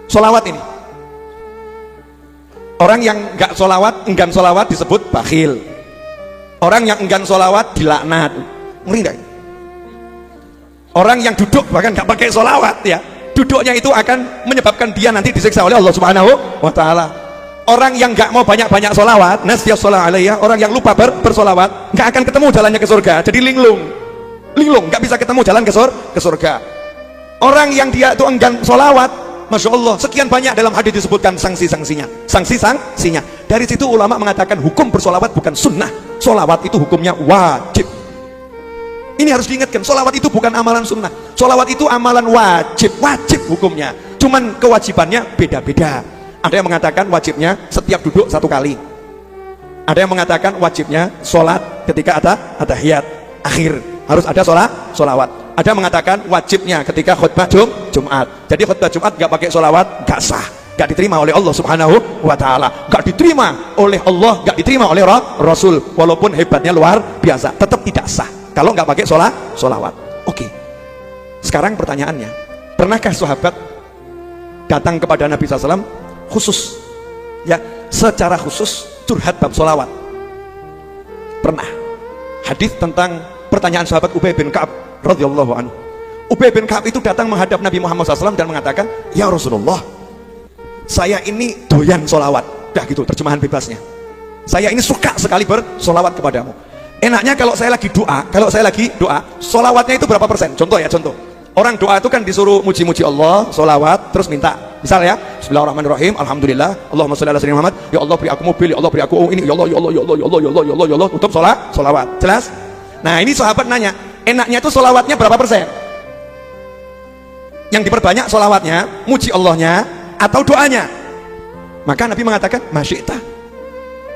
Solawat ini, orang yang nggak solawat, enggan solawat disebut bakhil. Orang yang enggan solawat dilaknat. Ngeri nggak? Orang yang duduk bahkan nggak pakai solawat ya, duduknya itu akan menyebabkan dia nanti disiksa oleh Allah Subhanahu wa Ta'ala. Orang yang nggak mau banyak-banyak solawat, nasiyah sholat alaiya, orang yang lupa bersolawat, nggak akan ketemu jalannya ke surga. Jadi linglung, nggak bisa ketemu jalan ke surga. Orang yang dia itu enggan solawat, masya Allah, sekian banyak dalam hadis disebutkan sanksi-sanksinya. Dari situ ulama mengatakan hukum bersolawat bukan sunnah, solawat itu hukumnya wajib. Ini harus diingatkan, solawat itu bukan amalan sunnah, solawat itu amalan wajib hukumnya. Cuman kewajibannya beda-beda. Ada yang mengatakan wajibnya setiap duduk 1 kali. Ada yang mengatakan wajibnya sholat ketika ada tahiyat akhir harus ada solawat. Ada yang mengatakan wajibnya ketika khutbah Jumat. Jadi khutbah Jumat gak pakai solawat gak sah, gak diterima oleh Allah Subhanahu wa Ta'ala, gak diterima oleh Allah, gak diterima oleh Rasul. Walaupun hebatnya luar biasa, tetap tidak sah kalau nggak pakai solawat. Oke. Sekarang pertanyaannya, pernahkah sahabat datang kepada Nabi SAW khusus, ya, secara khusus curhat bab solawat? Pernah. Hadis tentang pertanyaan sahabat Ubay bin Ka'ab radhiyallahu anhu. Ubay bin Ka'ab itu datang menghadap Nabi Muhammad SAW dan mengatakan, ya Rasulullah, saya ini doyan solawat. Dah gitu terjemahan bebasnya. Saya ini suka sekali bersolawat kepadamu. Enaknya kalau saya lagi doa, solawatnya itu berapa persen? Contoh. Orang doa itu kan disuruh muji-muji Allah, solawat, terus minta. Misal ya, Bismillahirrahmanirrahim, Alhamdulillah, Allahumma sholli ala sayyidina Muhammad, ya Allah beri aku mobil, ya Allah beri aku ini, ya Allah, ya Allah, ya Allah, ya Allah, ya Allah, ya Allah, ya Allah, tutup solawat. Jelas? Nah ini sahabat nanya, enaknya itu solawatnya berapa persen? Yang diperbanyak solawatnya, muji Allahnya, atau doanya? Maka Nabi mengatakan, masyita,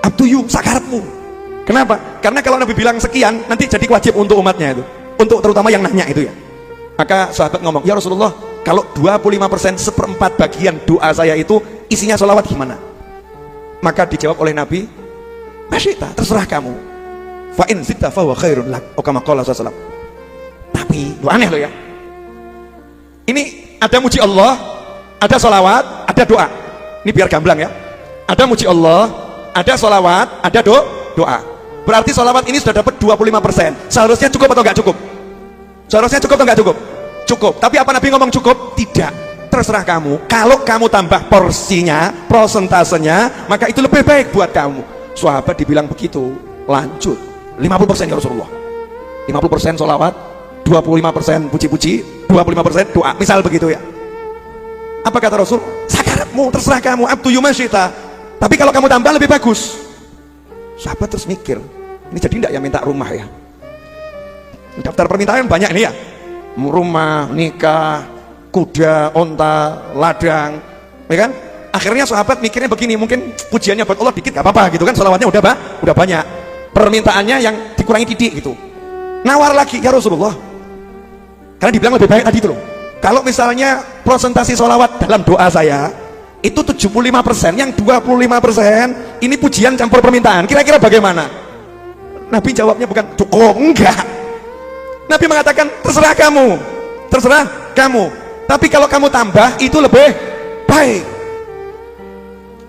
up to you, sakarepmu. Kenapa? Karena kalau Nabi bilang sekian, nanti jadi wajib untuk umatnya itu, untuk terutama yang nanya itu ya. Maka sahabat ngomong, ya Rasulullah, kalau 25% 1/4 bagian doa saya itu isinya sholawat gimana? Maka dijawab oleh Nabi, masyita, terserah kamu. Fa'in zidta fahuwa khairun lak, kama qala sallallahu alaihi wasallam. Tapi lu aneh lo ya, ini ada muji Allah, ada sholawat, ada doa. Ini biar gamblang ya, ada muji Allah, ada sholawat, ada doa. Berarti sholawat ini sudah dapat 25%. Seharusnya cukup atau enggak cukup? Seharusnya cukup atau enggak cukup? Cukup. Tapi apa Nabi ngomong cukup? Tidak. Terserah kamu. Kalau kamu tambah porsinya, prosentasenya, maka itu lebih baik buat kamu. Sahabat dibilang begitu, lanjut 50% ya Rasulullah. 50% sholawat, 25% puji-puji, 25% doa. Misal begitu ya. Apa kata Rasul? Sakarepmu, terserah kamu, up to you masyita. Tapi kalau kamu tambah lebih bagus. Sahabat terus mikir, ini jadi enggak ya minta rumah ya? Daftar permintaan banyak ini ya, rumah, nikah, kuda, onta, ladang, ya kan? Akhirnya sahabat mikirnya begini, mungkin pujiannya buat Allah dikit gak apa-apa gitu kan, sholawatnya udah banyak, permintaannya yang dikurangi titik gitu. Nawar lagi, ya Rasulullah, karena dibilang lebih baik tadi itu loh, kalau misalnya prosentasi sholawat dalam doa saya itu 75%, yang 25% ini pujian campur permintaan, kira-kira bagaimana? Nabi jawabnya bukan cukup, enggak. Nabi mengatakan terserah kamu, tapi kalau kamu tambah itu lebih baik.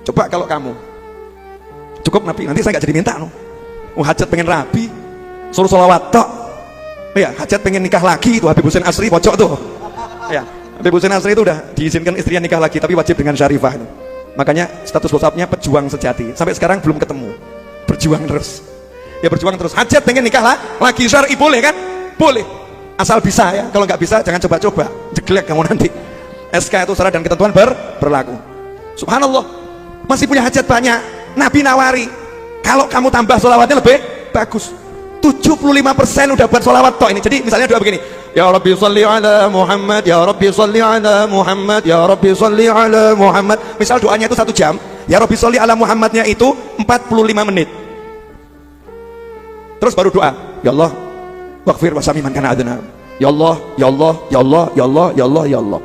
Coba kalau kamu cukup Nabi, nanti saya nggak jadi minta no. Hajat pengen rabi, suruh sholawat tok ya, hajat pengen nikah lagi itu Habib Hussein Asri pojok tuh ya. Habib Hussein Asri itu udah diizinkan istrinya nikah lagi, tapi wajib dengan syarifah itu. Makanya status WhatsAppnya pejuang sejati, sampai sekarang belum ketemu. Berjuang terus ya, berjuang terus. Hajat pengen nikah lagi syar'i boleh kan? Boleh, asal bisa ya. Kalau nggak bisa jangan coba-coba, jeglek kamu nanti. SK itu syarat dan ketentuan berlaku. Subhanallah, masih punya hajat banyak. Nabi nawari, kalau kamu tambah sholawatnya lebih bagus. 75% udah buat sholawat toh ini. Jadi misalnya doa begini, ya Rabbi sholli ala Muhammad, ya Rabbi sholli ala Muhammad, ya Rabbi sholli ala Muhammad. Misal doanya itu 1 jam, ya Rabbi sholli ala Muhammadnya itu 45 menit. Terus baru doa, ya Allah waghfir wasami man kana adna, ya Allah, ya Allah, ya Allah, ya Allah, ya Allah, ya Allah.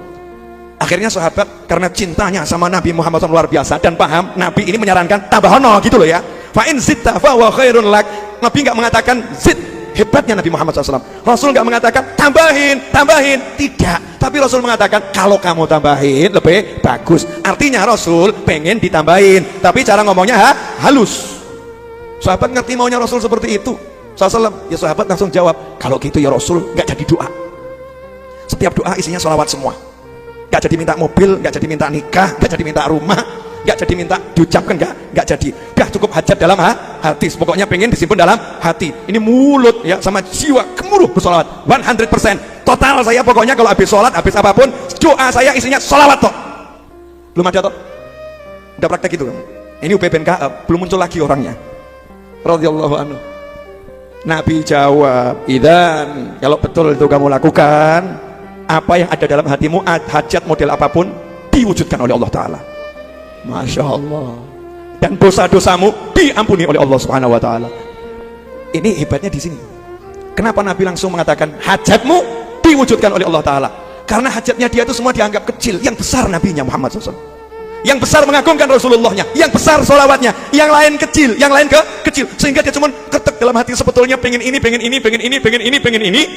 Akhirnya sahabat karena cintanya sama Nabi Muhammad SAW luar biasa dan paham, Nabi ini menyarankan tambahono gitu loh ya. Fa in zitta fa huwa khairun lak. Nabi enggak mengatakan zid hebatnya Nabi Muhammad SAW. Rasul nggak mengatakan tambahin, tidak. Tapi Rasul mengatakan kalau kamu tambahin lebih bagus. Artinya Rasul pengen ditambahin, tapi cara ngomongnya halus. Sahabat ngerti maunya Rasul seperti itu. SAW, ya sahabat langsung jawab, kalau gitu ya Rasul nggak jadi doa. Setiap doa isinya sholawat semua. Nggak jadi minta mobil, nggak jadi minta nikah, nggak jadi minta rumah, nggak jadi minta diucapkan, nggak jadi. Dah cukup hajat dalam hati. Pokoknya pengen disimpan dalam hati. Ini mulut ya sama jiwa gemuruh bersolawat 100%. Total saya pokoknya kalau habis sholat, habis apapun, doa saya isinya sholawat toh. Belum ada toh? Udah praktek itu kan? Ini UB bin Ka'ab, belum muncul lagi orangnya. Radhiyallahu anhu. Nabi jawab, idan kalau betul itu kamu lakukan, apa yang ada dalam hatimu, hajat model apapun diwujudkan oleh Allah Ta'ala. Masya Allah. Dan dosa-dosamu diampuni oleh Allah Subhanahu Wa Ta'ala. Ini hebatnya di sini. Kenapa Nabi langsung mengatakan hajatmu diwujudkan oleh Allah Ta'ala? Karena hajatnya dia itu semua dianggap kecil. Yang besar Nabinya Muhammad SAW, yang besar mengagungkan Rasulullahnya, yang besar sholawatnya, yang lain kecil, yang lain kecil, sehingga dia cuma ketek dalam hati sebetulnya pengen ini,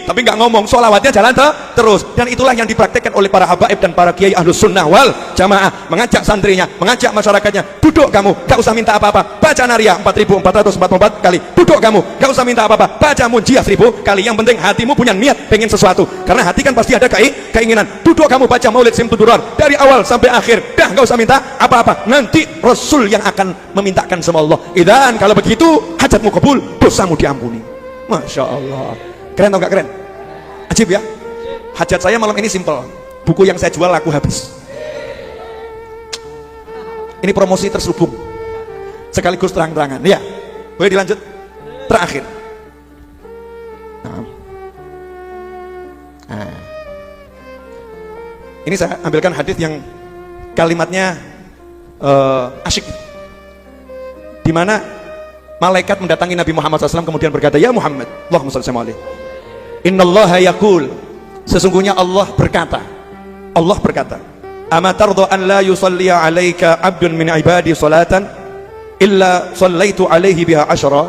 tapi nggak ngomong, sholawatnya jalan terus. Dan itulah yang dipraktekkan oleh para habaib dan para kiai ahlus sunnah wal jamaah, mengajak santrinya, mengajak masyarakatnya, duduk kamu, gak usah minta apa-apa, baca Nariyah 4444 kali, duduk kamu, gak usah minta apa-apa, baca Munjiah 1000 kali, yang penting hatimu punya niat pengen sesuatu, karena hati kan pasti ada keinginan. Duduk kamu baca Maulid Simtud Durar dari awal sampai akhir, dah gak usah minta apa-apa, nanti Rasul yang akan memintakan sama Allah. Idan kalau begitu hajatmu kabul, dosamu diampuni. Masya Allah, keren atau gak keren? Ajib ya. Hajat saya malam ini simple, buku yang saya jual laku habis. Ini promosi terselubung sekaligus terang-terangan ya. Boleh dilanjut? Terakhir ini saya ambilkan hadis yang kalimatnya asyik, di mana malaikat mendatangi Nabi Muhammad SAW kemudian berkata, ya Muhammad, Allahumma shalli alaihi, innallaha yaqul, sesungguhnya Allah berkata, ama tardha an la yusalli alaika abdun min ibadi salatan illa sallaitu alaihi biha asyra.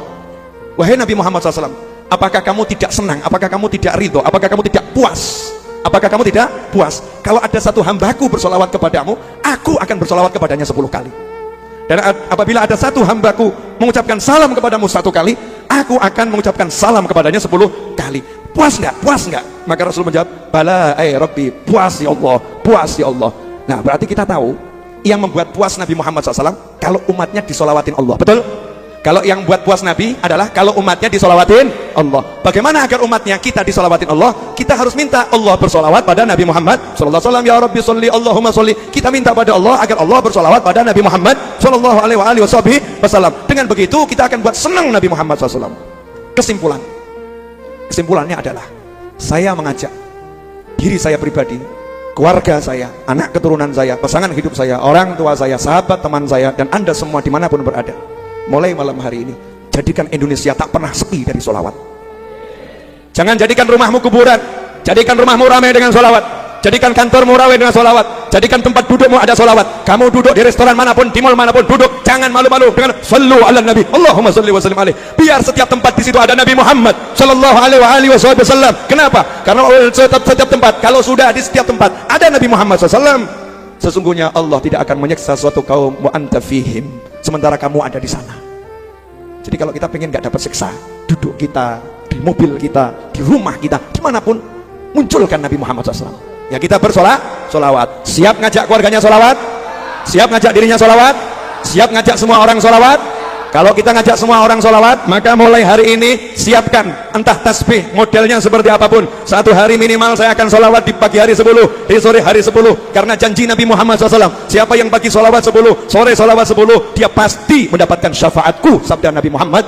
Wahai Nabi Muhammad SAW, apakah kamu tidak senang, apakah kamu tidak ridho, apakah kamu tidak puas, apakah kamu tidak puas kalau ada satu hambaku bersolawat kepadamu, aku akan bersolawat kepadanya 10 kali. Dan apabila ada satu hambaku mengucapkan salam kepadamu 1 kali, aku akan mengucapkan salam kepadanya 10 kali. Puas nggak? Puas nggak? Maka Rasul menjawab, bala Rabbi, puas ya Allah, puas ya Allah. Nah berarti kita tahu yang membuat puas Nabi Muhammad SAW kalau umatnya disolawatin Allah, betul? Kalau yang buat puas Nabi adalah kalau umatnya disolawatin Allah. Bagaimana agar umatnya kita disolawatin Allah? Kita harus minta Allah bersolawat pada Nabi Muhammad sallallahu alaihi wasallam. Ya Rabbi sholli, Allahumma sholli. Kita minta pada Allah agar Allah bersolawat pada Nabi Muhammad sallallahu alaihi wasallam. Dengan begitu kita akan buat senang Nabi Muhammad SAW. Kesimpulannya adalah saya mengajak diri saya pribadi, keluarga saya, anak keturunan saya, pasangan hidup saya, orang tua saya, sahabat teman saya, dan Anda semua dimanapun berada, mulai malam hari ini jadikan Indonesia tak pernah sepi dari solawat. Jangan jadikan rumahmu kuburan, jadikan rumahmu ramai dengan solawat, jadikan kantormu ramai dengan solawat, jadikan tempat dudukmu ada solawat. Kamu duduk di restoran manapun, di mal manapun duduk, jangan malu-malu dengan sallu ala nabi, Allahumma salli wa sallim alaih. Biar setiap tempat di situ ada Nabi Muhammad sallallahu alaihi wasallam. Kenapa? Karena setiap tempat, kalau sudah di setiap tempat ada Nabi Muhammad SAW, sesungguhnya Allah tidak akan menyiksa suatu kaum wa anta fihim, sementara kamu ada di sana. Jadi kalau kita pengen nggak dapat siksa, duduk kita, di mobil kita, di rumah kita, dimanapun, munculkan Nabi Muhammad SAW. Ya kita bersolawat, siap ngajak keluarganya solawat, siap ngajak dirinya solawat, siap ngajak semua orang solawat. Kalau kita ngajak semua orang solawat, maka mulai hari ini siapkan entah tasbih modelnya seperti apapun. Satu hari minimal saya akan solawat di pagi hari 10, di sore hari 10, karena janji Nabi Muhammad SAW, siapa yang pagi solawat 10, sore solawat 10, dia pasti mendapatkan syafaatku, sabda Nabi Muhammad.